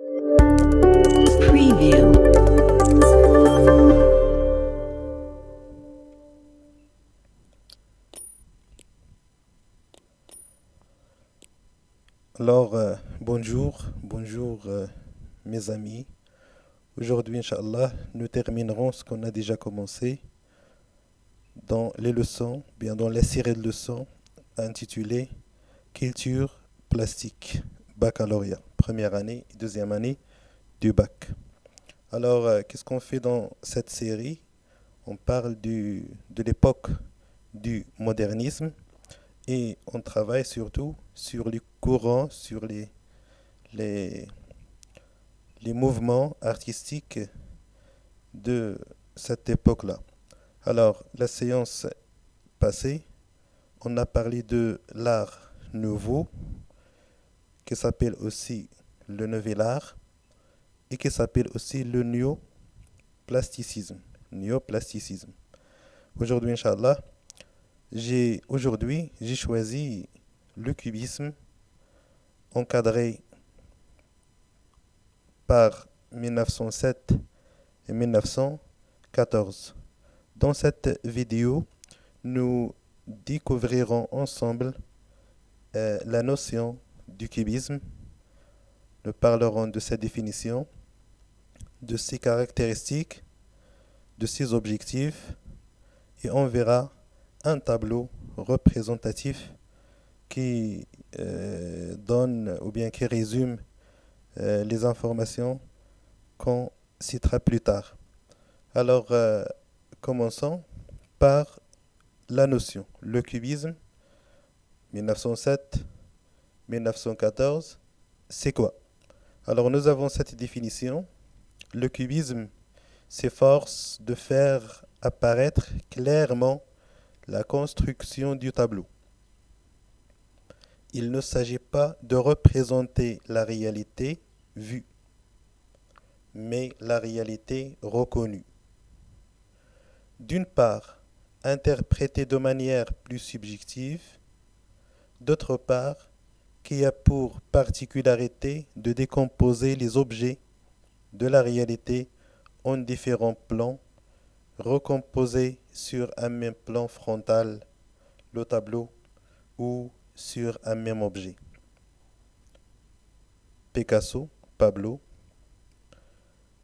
Preview. Alors, bonjour mes amis. Aujourd'hui, Inch'Allah, nous terminerons ce qu'on a déjà commencé dans les leçons, bien dans la série de leçons intitulée Culture plastique, baccalauréat, première année et deuxième année du bac. Alors, qu'est-ce qu'on fait dans cette série? On parle de l'époque du modernisme et on travaille surtout sur les courants, sur les, les mouvements artistiques de cette époque-là. Alors, la séance passée, on a parlé de l'art nouveau, qui s'appelle aussi le nouvel art, et qui s'appelle aussi le néoplasticisme. Néoplasticisme. Aujourd'hui, Inch'Allah, j'ai choisi le cubisme, encadré par 1907 et 1914. Dans cette vidéo, nous découvrirons ensemble la notion du cubisme. Nous parlerons de sa définition, de ses caractéristiques, de ses objectifs, et on verra un tableau représentatif qui donne ou bien qui résume les informations qu'on citera plus tard. Alors, commençons par la notion. Le cubisme, 1907-1914, c'est quoi? Alors, nous avons cette définition. Le cubisme s'efforce de faire apparaître clairement la construction du tableau. Il ne s'agit pas de représenter la réalité vue, mais la réalité reconnue. D'une part, interprétée de manière plus subjective, d'autre part, qui a pour particularité de décomposer les objets de la réalité en différents plans, recomposés sur un même plan frontal, le tableau, ou sur un même objet. Picasso, Pablo,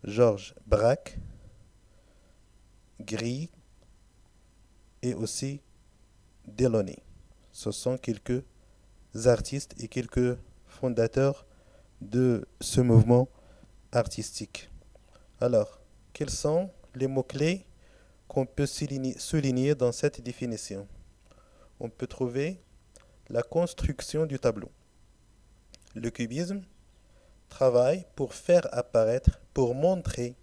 Georges Braque, Gris et aussi Delaunay. Ce sont quelques artistes et quelques fondateurs de ce mouvement artistique. Alors, quels sont les mots-clés qu'on peut souligner dans cette définition? On peut trouver la construction du tableau. Le cubisme travaille pour faire apparaître, pour montrer,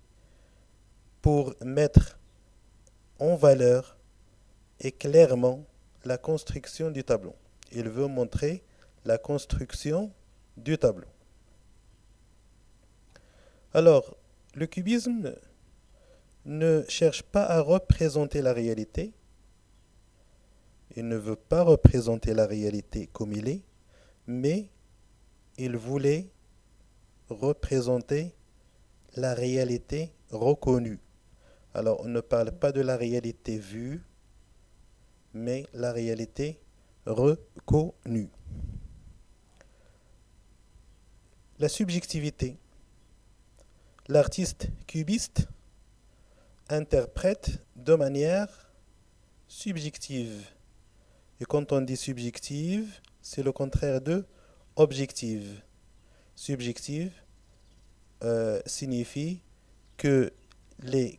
pour mettre en valeur et clairement la construction du tableau. Il veut montrer la construction du tableau. Alors, le cubisme ne cherche pas à représenter la réalité. Il ne veut pas représenter la réalité comme il est, mais il voulait représenter la réalité reconnue. Alors, on ne parle pas de la réalité vue, mais la réalité reconnue. La subjectivité. L'artiste cubiste interprète de manière subjective. Et quand on dit subjective, c'est le contraire de objective. Subjective signifie que les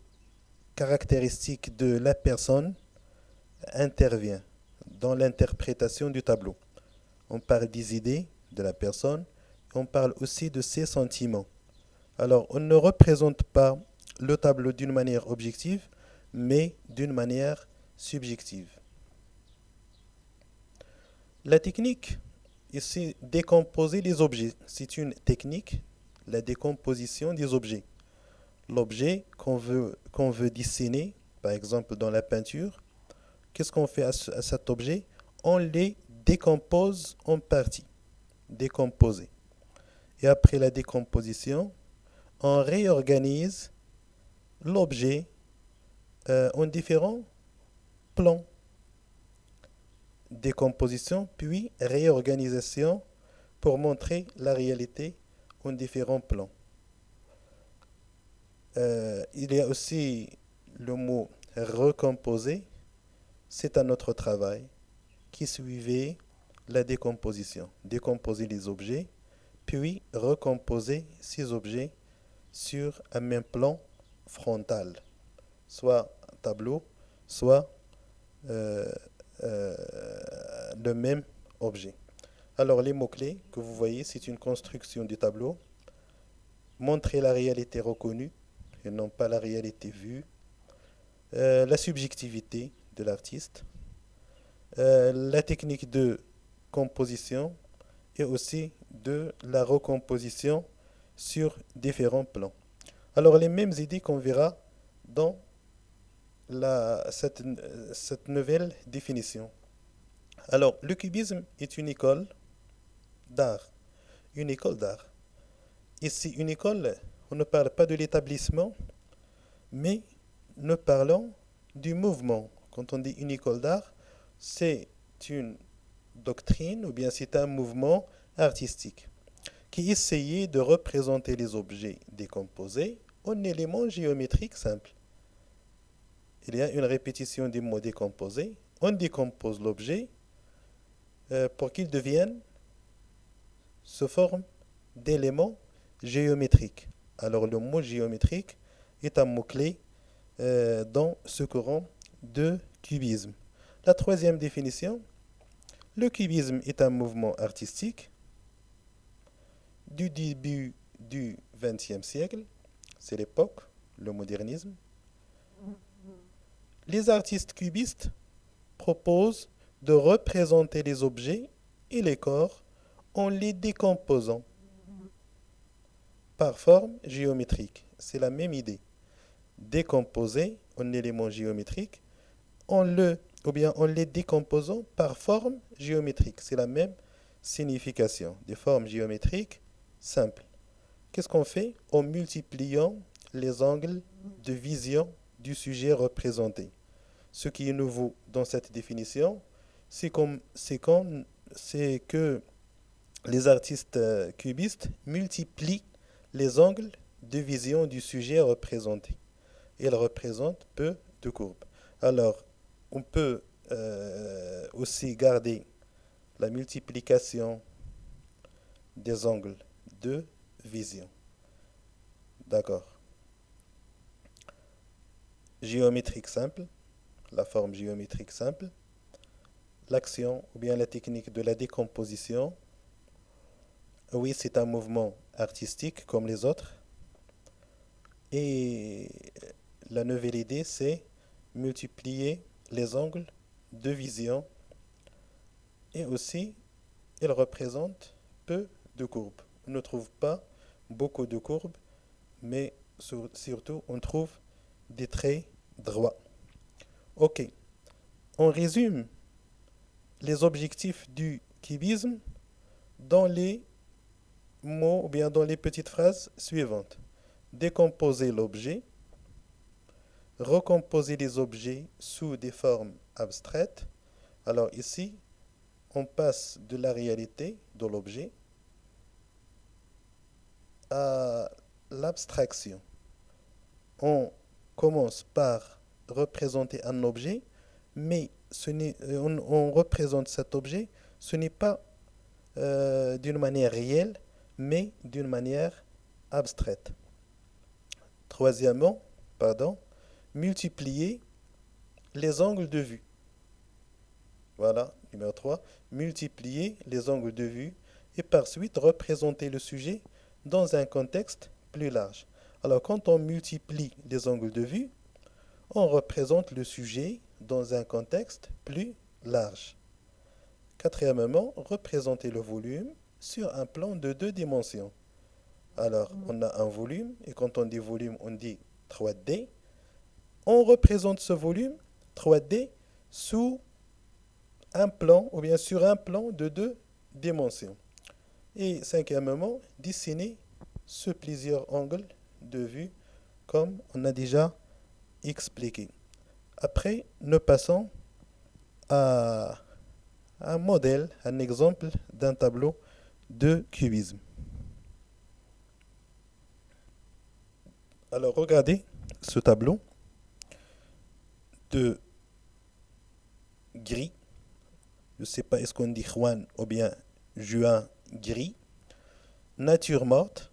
caractéristiques de la personne interviennent dans l'interprétation du tableau. On parle des idées de la personne, on parle aussi de ses sentiments. Alors, on ne représente pas le tableau d'une manière objective, mais d'une manière subjective. La technique, ici, décomposer les objets. C'est une technique, la décomposition des objets. L'objet qu'on veut dessiner, par exemple dans la peinture, qu'est-ce qu'on fait à cet objet? On les décompose en parties. Décomposer. Et après la décomposition, on réorganise l'objet en différents plans. Décomposition, puis réorganisation pour montrer la réalité en différents plans. Il y a aussi le mot recomposer, c'est un autre travail qui suivait la décomposition. Décomposer les objets, puis recomposer ces objets sur un même plan frontal, soit un tableau, soit euh, euh, le même objet. Alors les mots-clés que vous voyez, c'est une construction du tableau. Montrer la réalité reconnue et non pas la réalité vue. La subjectivité de l'artiste. La technique de composition et aussi de la recomposition sur différents plans. Alors les mêmes idées qu'on verra dans cette nouvelle définition. Alors le cubisme est une école d'art. Une école d'art. Ici, une école, on ne parle pas de l'établissement, mais nous parlons du mouvement. Quand on dit une école d'art, c'est une doctrine ou bien c'est un mouvement artistique qui essayait de représenter les objets décomposés en éléments géométriques simples. Il y a une répétition des mots décomposés. On décompose l'objet pour qu'il devienne sous forme d'éléments géométriques. Alors le mot géométrique est un mot-clé dans ce courant de cubisme. La troisième définition, le cubisme est un mouvement artistique du début du XXe siècle, c'est l'époque, le modernisme. Les artistes cubistes proposent de représenter les objets et les corps en les décomposant par forme géométrique. C'est la même idée. Décomposer en éléments géométriques, en les décomposant par forme géométrique. C'est la même signification. Des formes géométriques simples. Qu'est-ce qu'on fait? En multipliant les angles de vision du sujet représenté. Ce qui est nouveau dans cette définition, c'est que les artistes cubistes multiplient les angles de vision du sujet représenté. Ils représentent peu de courbes. Alors, on peut aussi garder la multiplication des angles de vision. D'accord. Géométrique simple, la forme géométrique simple, l'action ou bien la technique de la décomposition. Oui, c'est un mouvement artistique comme les autres. Et la nouvelle idée, c'est multiplier les angles de vision. Et aussi, il représente peu de courbes. On ne trouve pas beaucoup de courbes, mais surtout, on trouve des traits droits. Ok, on résume les objectifs du cubisme dans les mots ou bien dans les petites phrases suivantes. Décomposer l'objet, recomposer les objets sous des formes abstraites. Alors ici, on passe de la réalité de l'objet à l'abstraction. On commence par représenter un objet, mais on représente cet objet, ce n'est pas d'une manière réelle, mais d'une manière abstraite. Troisièmement, multiplier les angles de vue. Voilà, numéro 3. Multiplier les angles de vue et par suite représenter le sujet dans un contexte plus large. Alors, quand on multiplie les angles de vue, on représente le sujet dans un contexte plus large. Quatrièmement, représenter le volume sur un plan de 2 dimensions. Alors, on a un volume, et quand on dit volume, on dit 3D. On représente ce volume 3D sous un plan, ou bien sur un plan de 2 dimensions. Et cinquièmement, dessiner sur plusieurs angles de vue, comme on a déjà expliqué. Après, nous passons à un modèle, un exemple d'un tableau de cubisme. Alors, regardez ce tableau de gris. Je ne sais pas est-ce qu'on dit Juan ou bien Juin gris. Nature morte.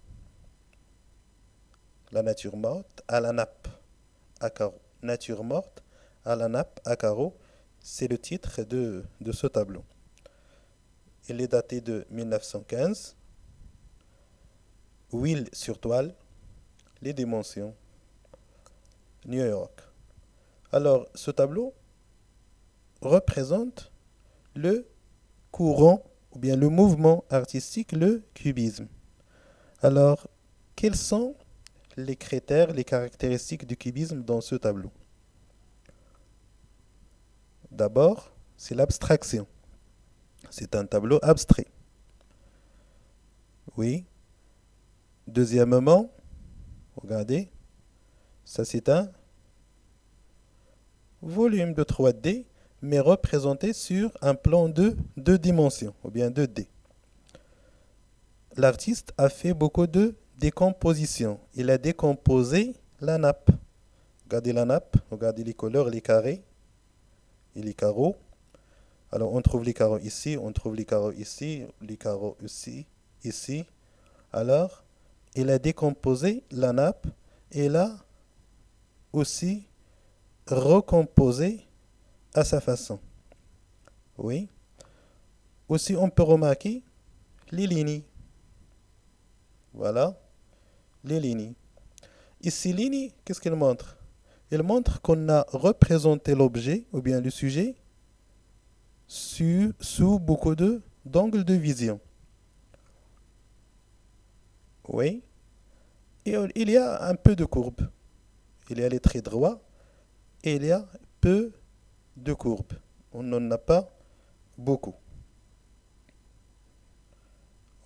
La nature morte à la nappe à carreaux. Nature morte à la nappe à carreaux. C'est le titre de ce tableau. Il est daté de 1915. Huile sur toile. Les dimensions. New York. Alors, ce tableau représente le courant ou bien le mouvement artistique, le cubisme. Alors, quels sont les critères, les caractéristiques du cubisme dans ce tableau? D'abord, c'est l'abstraction. C'est un tableau abstrait. Oui. Deuxièmement, regardez, ça c'est un volume de 3D, mais représenté sur un plan de 2 dimensions, ou bien 2D. L'artiste a fait beaucoup de décomposition. Il a décomposé la nappe. Regardez la nappe, regardez les couleurs, les carrés et les carreaux. Alors on trouve les carreaux ici, on trouve les carreaux ici, les carreaux ici, ici. Alors, il a décomposé la nappe et l'a aussi recomposé à sa façon. Oui. Aussi, on peut remarquer les lignes. Voilà, les lignes. Ici, lignes, qu'est-ce qu'elles montrent? Elles montrent qu'on a représenté l'objet ou bien le sujet sous beaucoup d'angles de vision. Oui. Et il y a un peu de courbe. Il y a les traits droits et il y a peu de courbes. On n'en a pas beaucoup.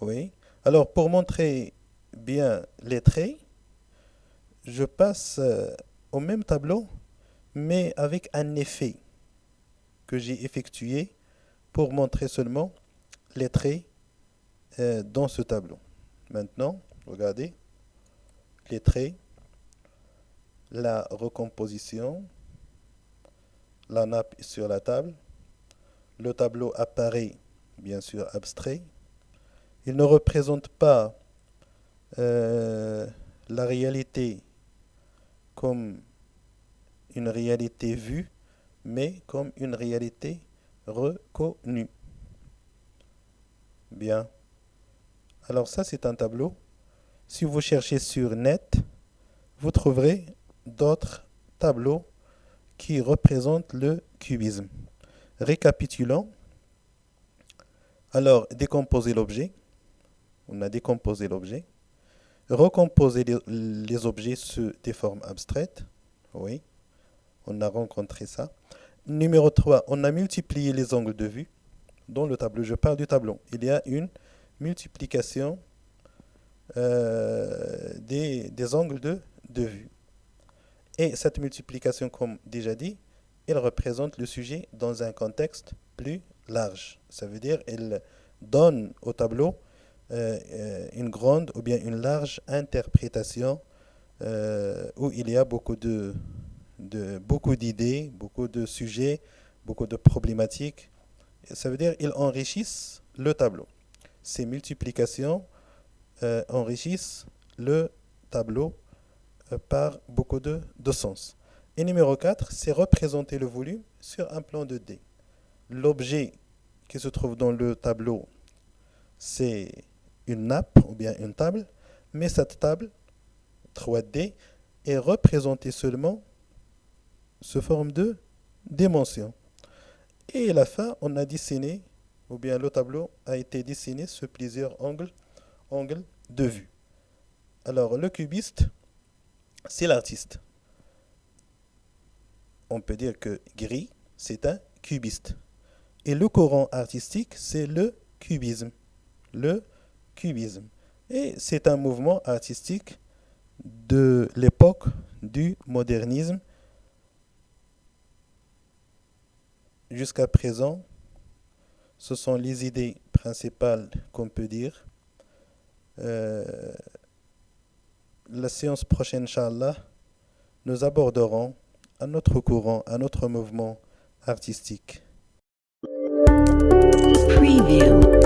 Oui. Alors, pour montrer bien les traits, je passe au même tableau, mais avec un effet que j'ai effectué pour montrer seulement les traits dans ce tableau. Maintenant, regardez les traits, la recomposition, la nappe sur la table. Le tableau apparaît bien sûr abstrait. Il ne représente pas la réalité comme une réalité vue, mais comme une réalité reconnue. Bien. Alors ça, c'est un tableau. Si vous cherchez sur net, vous trouverez d'autres tableaux qui représentent le cubisme. Récapitulons. Alors, décomposer l'objet. On a décomposé l'objet. Recomposer les objets sous des formes abstraites. Oui, on a rencontré ça. Numéro 3, on a multiplié les angles de vue. Dans le tableau, je parle du tableau. Il y a une multiplication des angles de vue. Et cette multiplication, comme déjà dit, elle représente le sujet dans un contexte plus large. Ça veut dire qu'elle donne au tableau une grande ou bien une large interprétation où il y a beaucoup d'idées, beaucoup de sujets, beaucoup de problématiques. Ça veut dire qu'ils enrichissent le tableau. Ces multiplications enrichissent le tableau par beaucoup de sens. Et numéro 4, c'est représenter le volume sur un plan de D. L'objet qui se trouve dans le tableau, c'est une nappe ou bien une table, mais cette table 3D est représentée seulement sous forme de dimension. Et à la fin, on a dessiné, ou bien le tableau a été dessiné sur plusieurs angles de vue. Alors, le cubiste, c'est l'artiste. On peut dire que Gris, c'est un cubiste. Et le courant artistique, c'est le cubisme. Le cubisme. Et c'est un mouvement artistique de l'époque du modernisme. Jusqu'à présent, ce sont les idées principales qu'on peut dire. Euh, la séance prochaine, Inch'Allah, nous aborderons un autre courant, un autre mouvement artistique. Preview.